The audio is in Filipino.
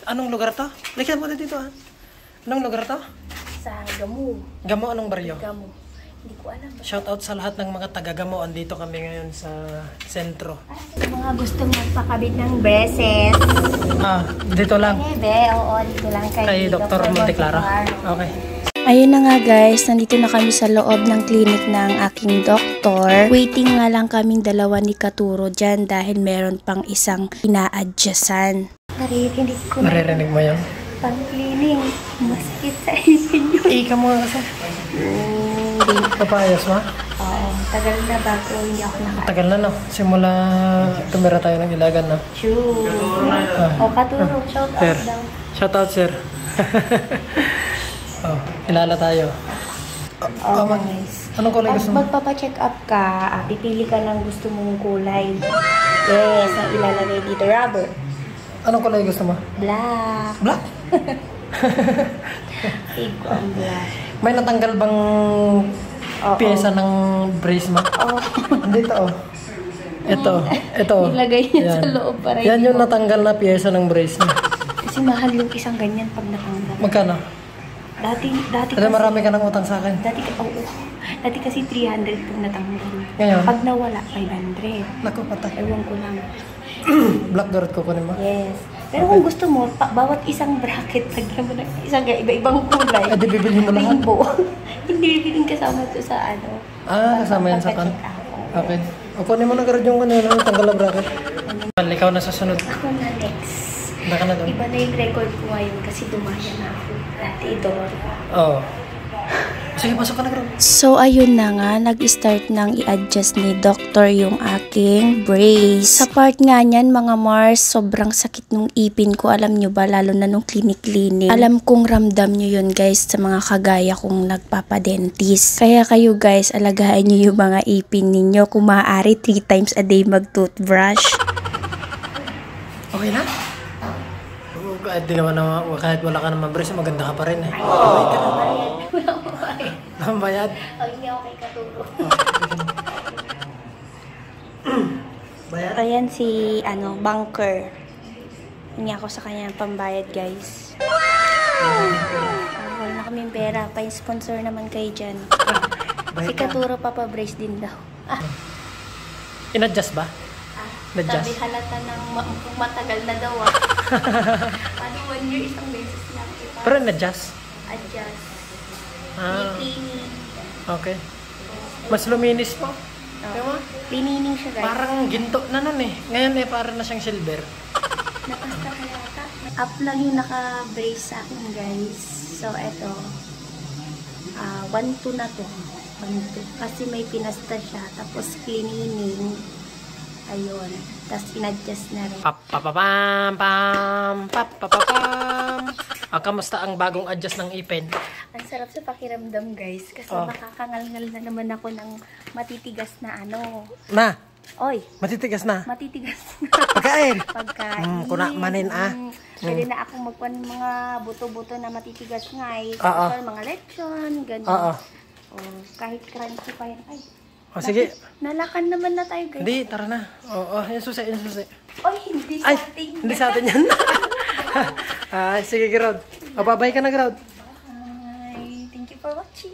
Anong lugar to? Likitan mo na dito ha. Anong lugar to? Sa Gamo. Gamo, anong baryo? Gamo. Hindi ko alam. Shout out sa lahat ng mga taga-Gamo. Andito kami ngayon sa sentro. Sa mga gustong magpakabit ng braces. Dito lang. Bebe, oo, dito lang Kay Dr. Monteclara. Okay. Ayun na nga guys, nandito na kami sa loob ng clinic ng aking doktor. Waiting nga lang kaming dalawa ni Katuro dyan dahil meron pang isang ina-adjustan. Naririnig ko na. Maririnig mo yan? Pang-cleaning. Masakit sa ipin yun. Ika mo nga kasi. Hindi. Papayos ma? Oo, tagal na bago hindi ako naka... Tagal na no. Simula tumira tayo ng Ilagan no. Sure. O, Katuro, shout out Sir. daw. Shout out sir. Kilala tayo. Guys. Anong kulay gusto mo? Pag magpapacheck up ka, pipili ka ng gusto mong kulay. Yes, ang ilalagay dito, rubber. Anong kulay gusto mo? Black. Black? Big ang black. May natanggal bang pyesa ng brace mo? Dito oh. Ito. Ilagay niya sa loob para Yan yung natanggal na pyesa ng brace mo. Kasi mahal yung isang ganyan pag natanggal. Magkano? Dati Kasi marami ka ng utang sa akin. Dati kasi 300 pag natanggal. Ngayon? Pag nawala, 500. Naku, patay. Ewan ko lang. Black Dorot kukunin mo? Yes. Pero kung gusto mo, bawat isang bracket, lagyan mo ng isang iba-ibang kulay. Di bibilhin mo lahat? Rainbow. Hindi bibilhin kasama to sa ano. Kasama yan sa kan. Okay. O kunin mo na garad yung kanina, tanggal na bracket. Ikaw na sa sunod. Ako na next. Baka na doon. Iba na yung record ko ngayon kasi dumaya na ako. Dati ito. Oo. Sige, pasok ka na garad. So ayun na nga, nag-start nang i-adjust ni doktor yung aking brace. Sa part nga niyan mga Mars, sobrang sakit nung ipin ko. Alam nyo ba, lalo na nung clinic. Alam kong ramdam nyo yun guys sa mga kagaya kong nagpapadentis. Kaya kayo guys, alagaan nyo yung mga ipin ninyo. Kung maaari 3 times a day mag-toothbrush. Okay na? Kahit di naman kahit wala ka naman brace, maganda ka pa rin eh. Ang bayad? Hindi ako kay Katuro. Bayad? Ayan si banker. Hindi ako sa kanya pambayad guys. Wala na kaming pera. Pa-sponsor naman kayo dyan. Si Katuro papabrace din daw. In-adjust ba? Na-adjust? Sabi halata ng matagal na daw Paano 1 year isang beses lang. Pero in-adjust? Adjust. Cleaning. Okay. Mas luminis po. Diba? Cleaning siya guys. Parang ginto na nun eh. Ngayon eh, parang na siyang silver. Napasta halata. Up lang yung naka-brace sa akin guys. So eto. 1-2 na to. 1-2. Kasi may pinasta siya. Tapos cleaning. Ayun. Tapos in-adjust na rin. Papapam. Kamusta ang bagong adjust ng ipin? Ang sarap sa pakiramdam guys. Kasi makakangal-ngal na naman ako ng matitigas na ano. Na? Oy. Matitigas na? Matitigas na. Pagkain? Pagkain. Kuna manin Pwede na akong magkuhan ng mga buto-buto na matitigas nga eh. Mga lechon, ganun. Kahit crunchy pa yan. Ay. Sige. Nalakan naman na tayo guys. Hindi, tara na. Yung susi. Oy, hindi sa atin. Hindi sa atin yan. Sige, Gerald. Babay ka na, Gerald. Bye. Thank you for watching.